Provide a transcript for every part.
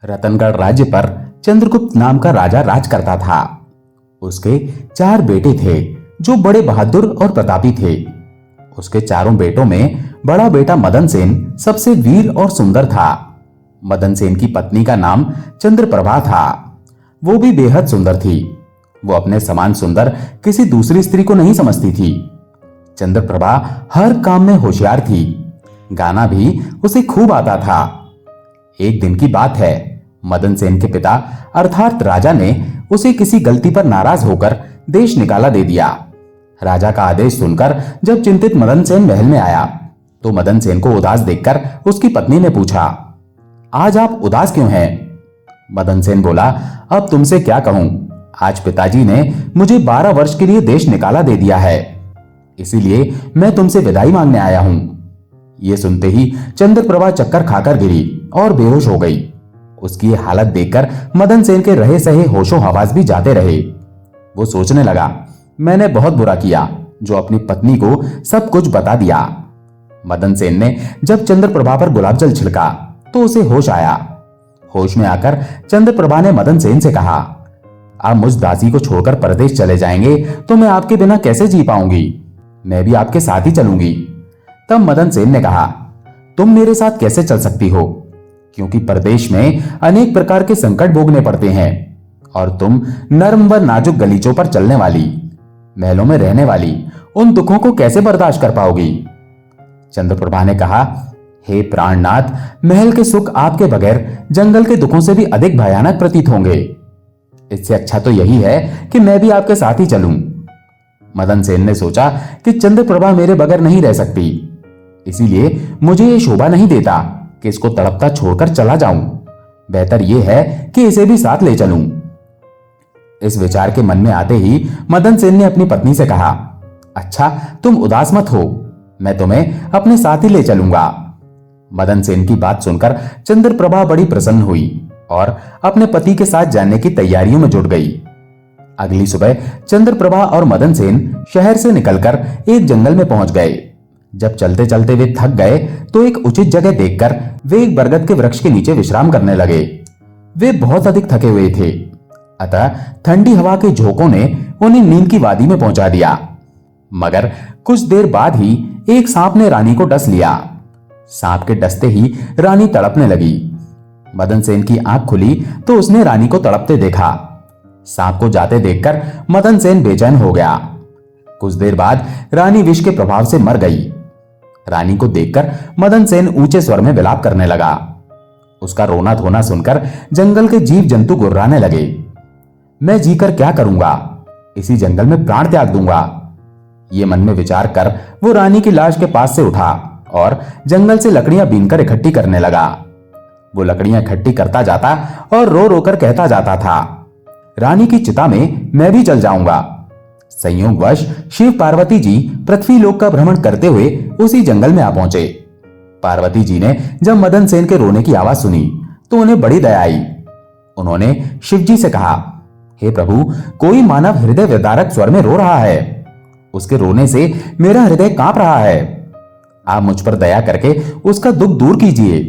रतनगढ़ राज्य पर चंद्रगुप्त नाम का राजा राज करता था। उसके 4 बेटे थे जो बड़े बहादुर और प्रतापी थे। उसके चारों बेटों में बड़ा बेटा मदन सेन सबसे वीर और सुंदर था। मदन सेन की पत्नी का नाम चंद्रप्रभा था। वो भी बेहद सुंदर थी। वो अपने समान सुंदर किसी दूसरी स्त्री को नहीं समझती थी। चंद्रप्रभा हर काम में होशियार थी। गाना भी उसे खूब आता था। एक दिन की बात है, मदन सेन के पिता अर्थात राजा ने उसे किसी गलती पर नाराज होकर देश निकाला दे दिया। राजा का आदेश सुनकर जब चिंतित मदन सेन महल में आया तो मदन सेन को उदास देखकर उसकी पत्नी ने पूछा, आज आप उदास क्यों हैं? मदन सेन बोला, अब तुमसे क्या कहूं, आज पिताजी ने मुझे 12 वर्ष के लिए देश निकाला दे दिया है, इसीलिए मैं तुमसे विदाई मांगने आया हूं। यह सुनते ही चंद्रप्रभा चक्कर खाकर गिरी और बेहोश हो गई। उसकी ये हालत देखकर मदन सेन के रहे सहे होशो हवास भी जाते रहे। वो सोचने लगा, मैंने बहुत बुरा किया जो अपनी पत्नी को सब कुछ बता दिया। मदन सेन ने जब चंद्रप्रभा पर गुलाब जल छिड़का तो उसे होश आया। होश में आकर चंद्रप्रभा ने मदन सेन से कहा, आप मुझ दासी को छोड़कर परदेश चले जाएंगे तो मैं आपके बिना कैसे जी पाऊंगी? मैं भी आपके साथ ही चलूंगी। तब मदन सेन ने कहा, तुम मेरे साथ कैसे चल सकती हो, क्योंकि परदेश में अनेक प्रकार के संकट भोगने पड़ते हैं और तुम नर्म व नाजुक गलीचों पर चलने वाली, महलों में रहने वाली उन दुखों को कैसे बर्दाश्त कर पाओगी? चंद्रप्रभा ने कहा, हे प्राणनाथ, महल के सुख आपके बगैर जंगल के दुखों से भी अधिक भयानक प्रतीत होंगे। इससे अच्छा तो यही है कि मैं भी आपके साथ ही चलूं। मदन सेन ने सोचा कि चंद्रप्रभा मेरे बगैर नहीं रह सकती, इसीलिए मुझे यह शोभा नहीं देता कि इसको तड़पता छोड़कर चला जाऊं। बेहतर यह है कि इसे भी साथ ले चलूं। इस विचार के मन में आते ही मदन सेन ने अपनी पत्नी से कहा, अच्छा तुम उदास मत हो, मैं तुम्हें अपने साथ ही ले चलूंगा। मदन सेन की बात सुनकर चंद्रप्रभा बड़ी प्रसन्न हुई और अपने पति के साथ जाने की तैयारियों में जुट गई। अगली सुबह चंद्रप्रभा और मदन सेन शहर से निकलकर एक जंगल में पहुंच गए। जब चलते चलते वे थक गए तो एक उचित जगह देखकर वे एक बरगद के वृक्ष के नीचे विश्राम करने लगे। वे बहुत अधिक थके हुए थे, अतः ठंडी हवा के झोंकों ने उन्हें नींद की वादी में पहुंचा दिया। मगर कुछ देर बाद ही एक सांप ने रानी को डस लिया। सांप के डसते ही रानी तड़पने लगी। मदन सेन की आंख खुली तो उसने रानी को तड़पते देखा। सांप को जाते देखकर मदन सेन बेचैन हो गया। कुछ देर बाद रानी विष के प्रभाव से मर गई। रानी को देखकर मदन सेन ऊंचे स्वर में विलाप करने लगा। उसका रोना धोना सुनकर जंगल के जीव जंतु गुर्राने लगे। मैं जीकर क्या करूंगा, इसी जंगल में प्राण त्याग दूंगा। ये मन में विचार कर वो रानी की लाश के पास से उठा और जंगल से लकड़ियां बीनकर इकट्ठी करने लगा। वो लकड़ियां इकट्ठी करता जाता और रो रोकर कहता जाता था, रानी की चिता में मैं भी चल जाऊंगा। संयोगवश शिव पार्वती जी पृथ्वी लोक का भ्रमण करते हुए उसी जंगल में आ पहुंचे। पार्वती जी ने जब मदन सेन के रोने की आवाज सुनी तो उन्हें बड़ी दया आई। उन्होंने शिव जी से कहा, हे प्रभु, कोई मानव हृदय विदारक स्वर में रो रहा है। उसके रोने से मेरा हृदय कांप रहा है। आप मुझ पर दया करके उसका दुख दूर कीजिए।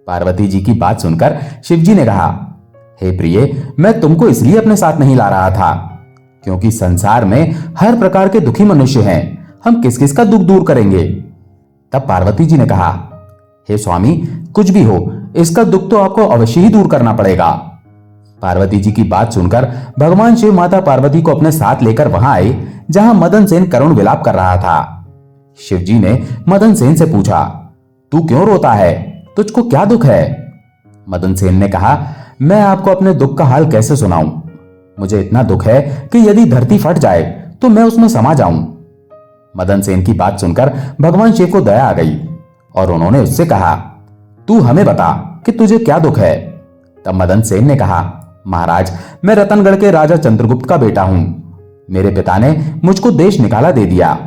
पार्वती जी की बात सुनकर शिवजी ने कहा, हे प्रिय, मैं तुमको इसलिए अपने साथ नहीं ला रहा था क्योंकि संसार में हर प्रकार के दुखी मनुष्य हैं, हम किस किस का दुख दूर करेंगे। तब पार्वती जी ने कहा, हे स्वामी, कुछ भी हो, इसका दुख तो आपको अवश्य ही दूर करना पड़ेगा। पार्वती जी की बात सुनकर भगवान शिव माता पार्वती को अपने साथ लेकर वहां आए जहां मदन सेन करुण विलाप कर रहा था। शिवजी ने मदन सेन से पूछा, तू क्यों रोता है, तुझको क्या दुख है? मदन सेन ने कहा, मैं आपको अपने दुख का हाल कैसे सुनाऊं? मुझे इतना दुख है कि यदि धरती फट जाए तो मैं उसमें समा जाऊं। मदन सेन की बात सुनकर भगवान शिव को दया आ गई और उन्होंने उससे कहा, तू हमें बता कि तुझे क्या दुख है। तब मदन सेन ने कहा, महाराज, मैं रतनगढ़ के राजा चंद्रगुप्त का बेटा हूं। मेरे पिता ने मुझको देश निकाला दे दिया,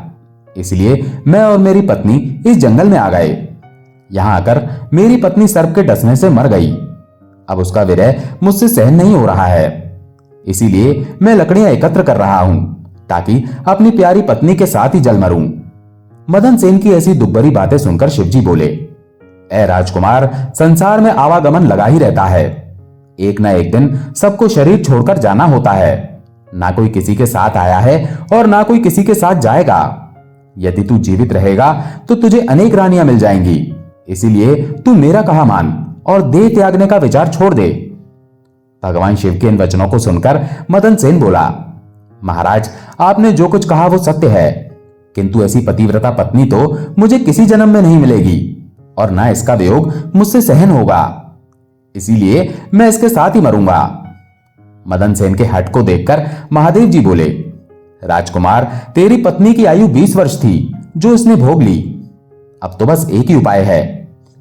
इसलिए मैं और मेरी पत्नी इस जंगल में आ गए। यहां आकर मेरी पत्नी सर्प के डसने से मर गई। अब उसका विरह मुझसे सहन नहीं हो रहा है, इसीलिए मैं लकड़ियां एकत्र कर रहा हूं ताकि अपनी प्यारी पत्नी के साथ ही जल मरूं। मदन सेन की ऐसी दुखभरी बातें सुनकर शिवजी बोले, ए राजकुमार, संसार में आवागमन लगा ही रहता है। एक न एक दिन सबको शरीर छोड़कर जाना होता है। ना कोई किसी के साथ आया है और ना कोई किसी के साथ जाएगा। यदि तू जीवित रहेगा तो तुझे अनेक रानियां मिल जाएंगी। इसीलिए तू मेरा कहा मान और देह त्यागने का विचार छोड़ दे। भगवान शिव के इन वचनों को सुनकर मदन सेन बोला, महाराज, आपने जो कुछ कहा वो सत्य है, किंतु ऐसी पतिव्रता पत्नी तो मुझे किसी जन्म में नहीं मिलेगी और ना इसका वियोग मुझसे सहन होगा। इसीलिए मैं इसके साथ ही मरूंगा। मदन सेन के हठ को देखकर महादेव जी बोले, राजकुमार, तेरी पत्नी की आयु 20 वर्ष थी जो इसने भोग ली। अब तो बस एक ही उपाय है।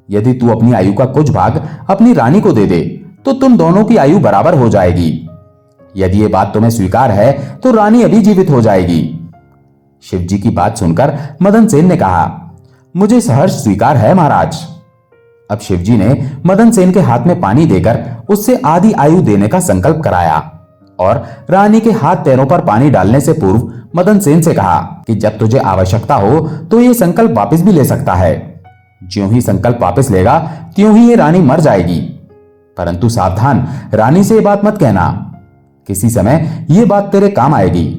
यदि तू अपनी आयु का कुछ भाग अपनी रानी को दे दे तो तुम दोनों की आयु बराबर हो जाएगी। यदि ये बात तुम्हें स्वीकार है तो रानी अभी जीवित हो जाएगी। शिव जी की बात सुनकर मदन सेन ने कहा, मुझे सहर्ष स्वीकार है महाराज। अब शिव जी ने मदन सेन के हाथ में पानी देकर उससे आधी आयु देने का संकल्प कराया और रानी के हाथ पैरों पर पानी डालने से पूर्व मदन सेन से कहा कि जब तुझे आवश्यकता हो तो ये संकल्प वापस भी ले सकता है। ज्यों ही संकल्प वापस लेगा त्यों ही ये रानी मर जाएगी। परंतु सावधान, रानी से ये बात मत कहना, किसी समय ये बात तेरे काम आएगी।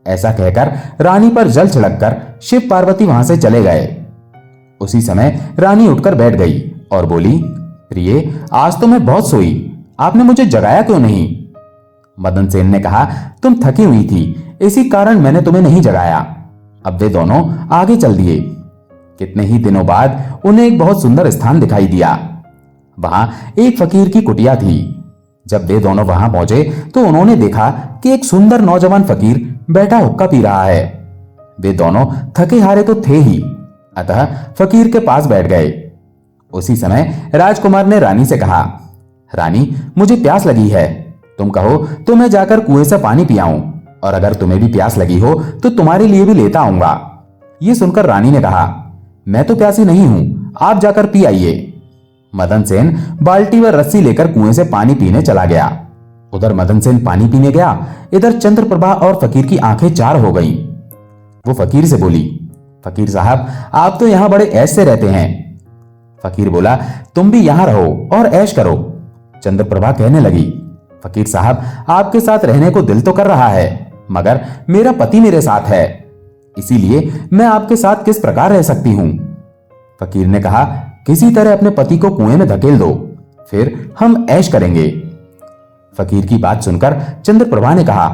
ऐसा कहकर रानी पर जल छिड़ककर शिव पार्वती वहां से चले गए। उसी समय रानी उठकर बैठ गई और बोली, प्रिय, आज तो मैं बहुत सोई, आपने मुझे जगाया क्यों नहीं? मदन सेन ने कहा, तुम थकी हुई थी, इसी कारण मैंने तुम्हें नहीं जगाया। अब वे दोनों आगे चल दिए। कितने ही दिनों बाद उन्हें एक बहुत सुंदर स्थान दिखाई दिया। वहां एक फकीर की कुटिया थी। जब वे दोनों वहां पहुंचे तो उन्होंने देखा कि एक सुंदर नौजवान फकीर बैठा हुक्का पी रहा है। वे दोनों थके हारे तो थे ही, अतः फकीर के पास बैठ गए। उसी समय राजकुमार ने रानी से कहा, रानी, मुझे प्यास लगी है, तुम कहो तो मैं जाकर कुएं से पानी पियाऊं, और अगर तुम्हें भी प्यास लगी हो तो तुम्हारे लिए भी लेता आऊंगा। ये सुनकर रानी ने कहा, मैं तो प्यासी नहीं हूं, आप जाकर पी आइए। मदन सेन बाल्टी व रस्सी लेकर कुएं से पानी पीने चला गया। उधर मदन सेन पानी पीने गया, इधर चंद्रप्रभा और फकीर की आंखें चार हो गईं। वो फकीर से बोली, फकीर साहब, आप तो यहां बड़े ऐश से रहते हैं। फकीर बोला, तुम भी यहां रहो और ऐश करो। चंद्रप्रभा कहने लगी, फकीर साहब, आपके साथ रहने को दिल तो कर रहा है, मगर मेरा पति मेरे साथ है, इसीलिए मैं आपके साथ किस प्रकार रह सकती हूं? फकीर ने कहा, किसी तरह अपने पति को कुएं में धकेल दो, फिर हम ऐश करेंगे। फकीर की बात सुनकर चंद्रप्रभा ने कहा,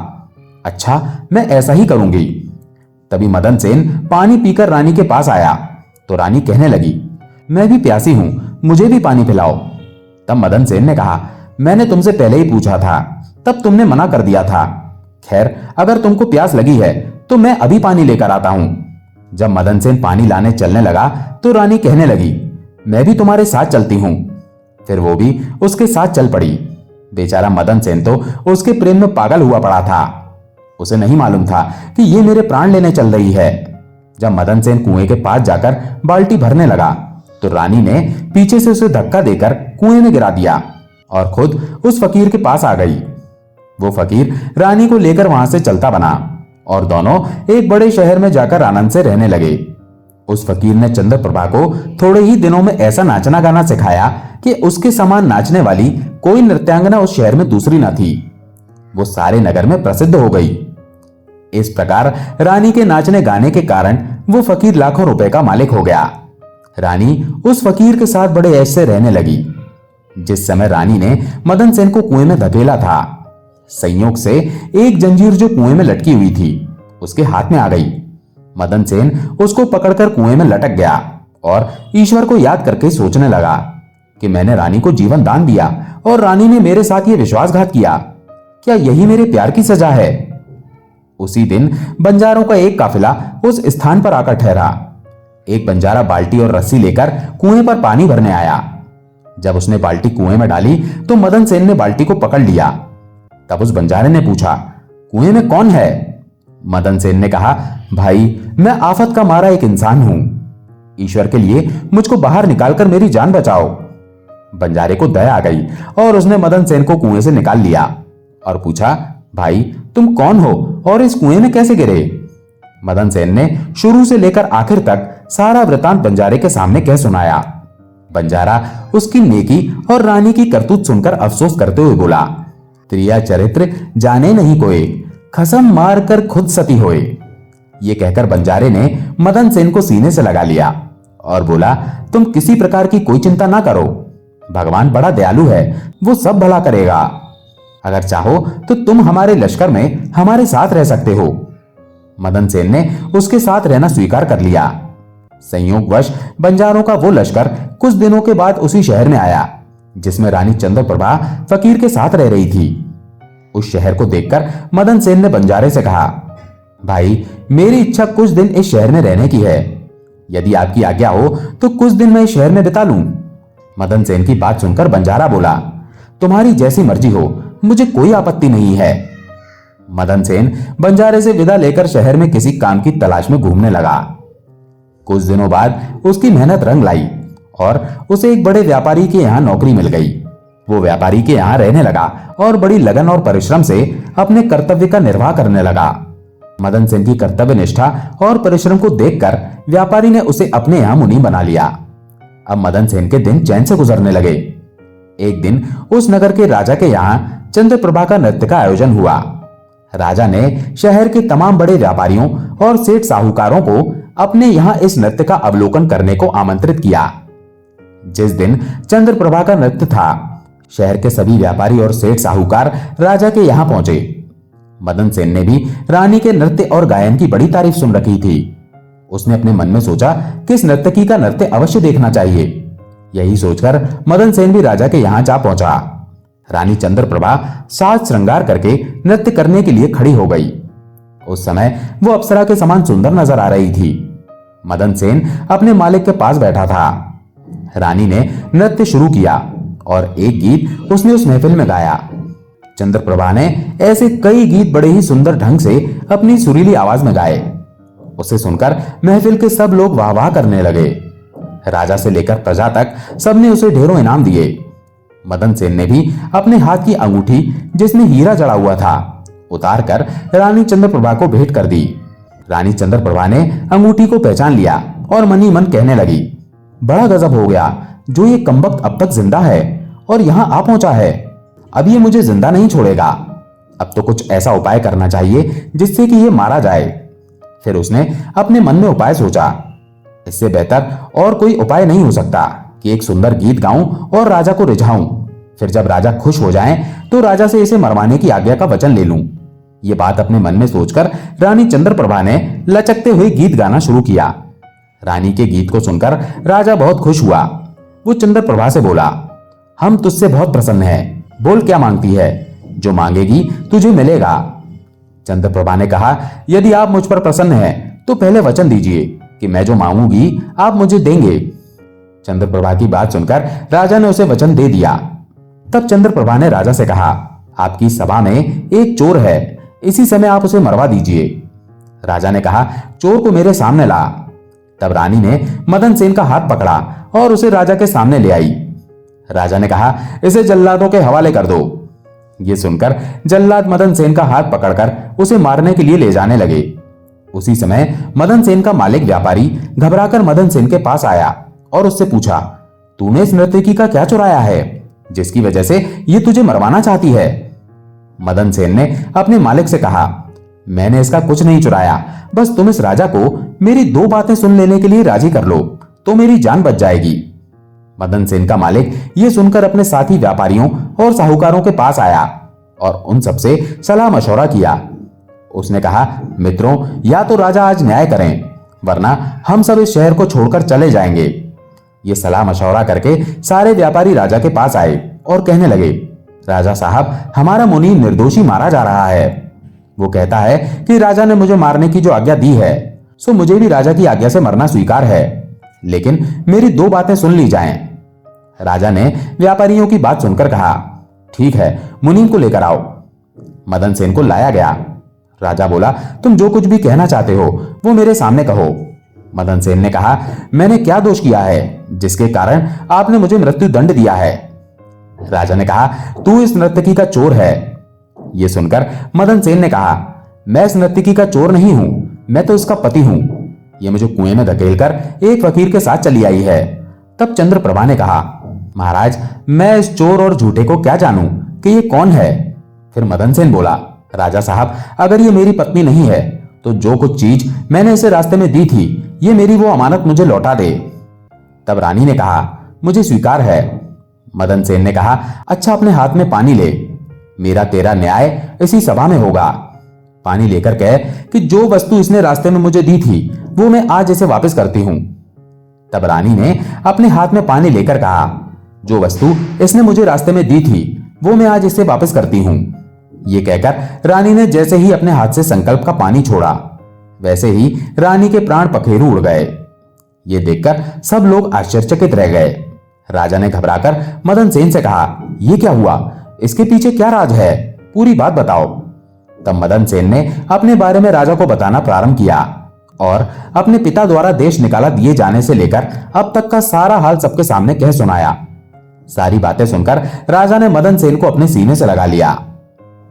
अच्छा, मैं ऐसा ही करूंगी। तभी मदन सेन पानी पीकर रानी के पास आया तो रानी कहने लगी, मैं भी प्यासी हूं, मुझे भी पानी पिलाओ। तब मदन सेन ने कहा, मैंने तुमसे पहले ही पूछा था, तब तुमने मना कर दिया था। खैर, अगर तुमको प्यास लगी है तो मैं अभी पानी लेकर आता हूं। जब मदन सेन पानी लाने चलने लगा तो रानी कहने लगी, मैं भी तुम्हारे साथ चलती हूं। फिर वो भी उसके साथ चल पड़ी। बेचारा मदन सेन तो उसके प्रेम में पागल हुआ पड़ा था। उसे नहीं मालूम था कि ये मेरे प्राण लेने चल रही है। जब मदन सेन कुएं के पास जाकर बाल्टी भरने लगा तो रानी ने पीछे से उसे धक्का देकर कुएं में गिरा दिया और खुद उस फकीर के पास आ गई। वो फकीर रानी को लेकर वहां से चलता बना और दोनों एक बड़े शहर में जाकर आनंद से रहने लगे। उस फकीर ने चंद्रप्रभा को थोड़े ही दिनों में ऐसा नाचना गाना सिखाया कि उसके समान नाचने वाली कोई नृत्यांगना उस शहर में दूसरी न थी। वो सारे नगर में प्रसिद्ध हो गई। इस प्रकार रानी के नाचने गाने के कारण वो फकीर लाखों रुपए का मालिक हो गया। रानी उस फकीर के साथ बड़े ऐश से रहने लगी। जिस समय रानी ने मदन सेन को कुएं में धकेला था, संयोग से एक जंजीर जो कुएं में लटकी हुई थी उसके हाथ में आ गई। मदन सेन उसको पकड़कर कुएं में लटक गया और ईश्वर को याद करके सोचने लगा कि मैंने रानी को जीवन दान दिया और रानी ने मेरे साथ ये विश्वासघात किया। क्या यही मेरे प्यार की सजा है? उसी दिन बंजारों का एक काफिला उस स्थान पर आकर ठहरा। एक बंजारा बाल्टी और रस्सी लेकर कुएं पर पानी भरने आया। जब उसने बाल्टी कुएं में डाली तो मदन सेन ने बाल्टी को पकड़ लिया। तब उस बंजारे ने पूछा, कुएं में कौन है? मदन सेन ने कहा, भाई, मैं आफत का मारा एक इंसान हूं, ईश्वर के लिए मुझको बाहर निकालकर मेरी जान बचाओ। बंजारे को दया आ गई और उसने मदन सेन को कुएं से निकाल लिया और पूछा, भाई, तुम कौन हो और इस कुएं में कैसे गिरे? मदन सेन ने शुरू से लेकर आखिर तक सारा वृतांत बंजारे के सामने कह सुनाया। बंजारा उसकी नेकी और रानी की करतूत सुनकर अफसोस करते हुए बोला, त्रिया चरित्र जाने नहीं कोई, खसम मार कर खुद सती होए। ये कहकर बंजारे ने मदन सेन को सीने से लगा लिया और बोला, तुम किसी प्रकार की कोई चिंता ना करो, भगवान बड़ा दयालु है, वो सब भला करेगा। अगर चाहो तो तुम हमारे लश्कर में हमारे साथ रह सकते हो। मदन सेन ने उसके साथ रहना स्वीकार कर लिया। संयोगवश बंजारों का वो लश्कर कुछ दिनों के बाद उसी शहर में आया जिसमें रानी चंद्रप्रभा फकीर के साथ रह रही थी। उस शहर को देखकर मदन सेन ने बंजारे से कहा, भाई मेरी इच्छा कुछ दिन इस शहर में रहने की है, यदि आपकी आज्ञा हो तो कुछ दिन मैं इस शहर में बिता लूं। मदन सेन की बात सुनकर बंजारा बोला, तुम्हारी जैसी मर्जी हो, मुझे कोई आपत्ति नहीं है। मदन सेन बंजारे से विदा लेकर शहर में किसी काम की तलाश में घूमने लगा। कुछ दिनों बाद उसकी मेहनत रंग लाई और उसे एक बड़े व्यापारी के यहाँ नौकरी मिल गई। वो व्यापारी के यहाँ रहने लगा और बड़ी लगन और परिश्रम से अपने कर्तव्य का निर्वाह करने लगा। मदन सेन की कर्तव्य निष्ठा और परिश्रम को देखकर व्यापारी ने उसे अपने यहाँ मुनीम बना लिया। अब मदन सेन के दिन चैन से गुजरने लगे। एक दिन उस नगर के राजा के यहाँ चंद्रप्रभा का नृत्य का आयोजन हुआ। राजा ने शहर के तमाम बड़े व्यापारियों और सेठ साहूकारों को अपने यहाँ इस नृत्य का अवलोकन करने को आमंत्रित किया। जिस दिन चंद्रप्रभा का नृत्य था, शहर के सभी व्यापारी और सेठ साहूकार राजा के यहाँ पहुंचे। मदन सेन ने भी रानी के नृत्य और गायन की बड़ी तारीफ सुन रखी थी। उसने अपने मन में सोचा कि इस नर्तकी का नृत्य अवश्य देखना चाहिए। यही सोचकर मदन सेन भी राजा के यहाँ जा पहुंचा। रानी चंद्रप्रभा साज श्रृंगार करके नृत्य करने के लिए खड़ी हो गई। उस समय वो अप्सरा के समान सुंदर नजर आ रही थी। मदन सेन अपने मालिक के पास बैठा था। रानी ने नृत्य शुरू किया और एक गीत उसने उस महफिल में गाया। चंद्रप्रभा ने ऐसे कई गीत बड़े ही सुंदर ढंग से अपनी सुरीली आवाज में गाए। उसे सुनकर महफिल के सब लोग वाह वाह करने लगे। राजा से लेकर प्रजा तक सबने उसे ढेरों इनाम दिए। मदन सेन ने भी अपने हाथ की अंगूठी जिसमें हीरा जड़ा हुआ था उतार कर रानी चंद्रप्रभा को भेंट कर दी। रानी चंद्रप्रभा ने अंगूठी को पहचान लिया और मनी मन कहने लगी, बड़ा गजब हो गया, जो ये कमबख्त अब तक जिंदा है और यहाँ आ पहुंचा है। अब ये मुझे जिंदा नहीं छोड़ेगा। अब तो कुछ ऐसा उपाय करना चाहिए जिससे कि ये मारा जाए। फिर उसने अपने मन में उपाय सोचा, इससे बेहतर और कोई उपाय नहीं हो सकता कि एक सुंदर गीत गाऊं और राजा को रिझाऊं। फिर जब राजा खुश हो जाएं तो राजा से इसे मरवाने की आज्ञा का वचन ले लूं। ये बात अपने मन में सोचकर रानी चंद्रप्रभा ने लचकते हुए गीत गाना शुरू किया। रानी के गीत को सुनकर राजा बहुत खुश हुआ। वो चंद्रप्रभा से बोला, हम तुझसे बहुत प्रसन्न हैं, बोल क्या मांगती है, जो मांगेगी तुझे मिलेगा। चंद्रप्रभा ने कहा, यदि आप मुझ पर प्रसन्न हैं तो पहले वचन दीजिए कि मैं जो मांगूंगी आप मुझे देंगे। चंद्रप्रभा की बात सुनकर राजा ने उसे वचन दे दिया। तब चंद्रप्रभा ने राजा से कहा, आपकी सभा में एक चोर है, इसी समय आप उसे मरवा दीजिए। राजा ने कहा, चोर को मेरे सामने ला। तब रानी ने मदन सेन का हाथ पकड़ा और उसे राजा के सामने ले आई। राजा ने कहा, इसे जल्लादों के हवाले कर दो। ये सुनकर जल्लाद मदन सेन का हाथ पकड़कर उसे मारने के लिए ले जाने लगे। उसी समय मदन सेन का मालिक व्यापारी घबराकर मदन सेन के पास आया और उससे पूछा, तूने इस नर्तकी का क्या चुराया है जिसकी वजह से ये तुझे मरवाना चाहती है? मदन सेन ने अपने मालिक से कहा, मैंने इसका कुछ नहीं चुराया, बस तुम इस राजा को मेरी दो बातें सुन लेने के लिए राजी कर लो तो मेरी जान बच जाएगी। मदन सेन का मालिक ये सुनकर अपने साथी व्यापारियों और साहूकारों के पास आया और उन सबसे सलाह मशवरा किया। उसने कहा, मित्रों, या तो राजा आज न्याय करें वरना हम सब इस शहर को छोड़कर चले जाएंगे। ये सलाह मशवरा करके सारे व्यापारी राजा के पास आए और कहने लगे, राजा साहब, हमारा मुनीम निर्दोषी मारा जा रहा है। वो कहता है कि राजा ने मुझे मारने की जो आज्ञा दी है सो मुझे भी राजा की आज्ञा से मरना स्वीकार है, लेकिन मेरी दो बातें सुन ली जाएं। राजा ने व्यापारियों की बात सुनकर कहा, ठीक है, मुनीम को लेकर आओ। मदन सेन को लाया गया। राजा बोला, तुम जो कुछ भी कहना चाहते हो वो मेरे सामने कहो। मदन सेन ने कहा, मैंने क्या दोष किया है जिसके कारण आपने मुझे मृत्यु दंड दिया है? राजा ने कहा, तू इस नर्तकी का चोर है। यह सुनकर मदन सेन ने कहा, मैं इस नर्तकी का चोर नहीं हूं, मैं तो इसका पति हूं। यह मुझे कुएं में धकेलकर एक फकीर के साथ चली आई है। तब चंद्रप्रभा ने कहा, महाराज, मैं इस चोर और झूठे को क्या जानूं कि ये कौन है। फिर मदन सेन बोला, राजा साहब, अगर ये मेरी पत्नी नहीं है तो जो कुछ चीज मैंने इसे रास्ते में दी थी, ये मेरी वो अमानत मुझे लौटा दे। तब रानी ने कहा, मुझे स्वीकार है। मदन सेन ने कहा, अच्छा, अपने हाथ में पानी ले, मेरा तेरा न्याय इसी सभा में होगा। पानी लेकर कह कि जो वस्तु इसने रास्ते में मुझे दी थी वो मैं आज इसे वापस करती हूं। तब रानी ने अपने हाथ में पानी लेकर कहा, जो वस्तु इसने मुझे रास्ते में दी थी वो मैं आज इसे वापस करती हूं। ये कहकर रानी ने जैसे ही अपने हाथ से संकल्प का पानी छोड़ा, वैसे ही रानी के प्राण पखेरु उड़ गए। ये देखकर सब लोग आश्चर्यचकित रह गए। राजा ने घबराकर मदन सेन से कहा, यह क्या हुआ, इसके पीछे क्या राज है, पूरी बात बताओ। तब मदन सेन ने अपने बारे में राजा को बताना प्रारंभ किया और अपने पिता द्वारा देश निकाला दिए जाने से लेकर अब तक का सारा हाल सबके सामने कह सुनाया। सारी बातें सुनकर राजा ने मदन सेन को अपने सीने से लगा लिया।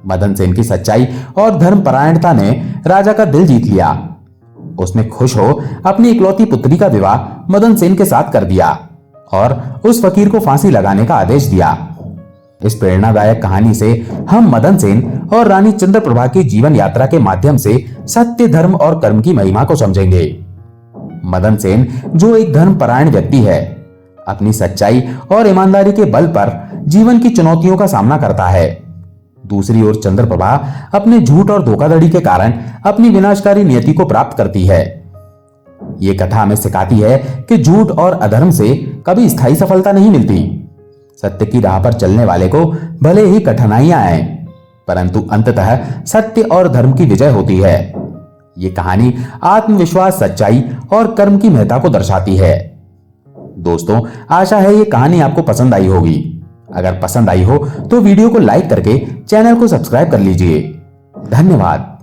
मदन सेन की सच्चाई और धर्मपरायणता ने राजा का दिल जीत लिया। उसने खुश हो अपनी इकलौती पुत्री का विवाह मदन सेन के साथ कर दिया और उस फकीर को फांसी लगाने का आदेश दिया। इस प्रेरणादायक कहानी से हम मदन सेन और रानी चंद्रप्रभा की जीवन यात्रा के माध्यम से सत्य, धर्म और कर्म की महिमा को समझेंगे। मदन सेन, जो एक धर्मपरायण व्यक्ति है, अपनी सच्चाई और ईमानदारी के बल पर जीवन की चुनौतियों का सामना करता है। दूसरी ओर चंद्रप्रभा अपने झूठ और धोखाधड़ी के कारण अपनी विनाशकारी नियति को प्राप्त करती है। ये कथा हमें सिखाती है कि झूठ और अधर्म से कभी स्थायी सफलता नहीं मिलती। सत्य की राह पर चलने वाले को भले ही कठिनाइयां आए, परंतु अंततः सत्य और धर्म की विजय होती है। ये कहानी आत्मविश्वास, सच्चाई और कर्म की महत्ता को दर्शाती है। दोस्तों, आशा है ये कहानी आपको पसंद आई होगी। अगर पसंद आई हो तो वीडियो को लाइक करके चैनल को सब्सक्राइब कर लीजिए। धन्यवाद।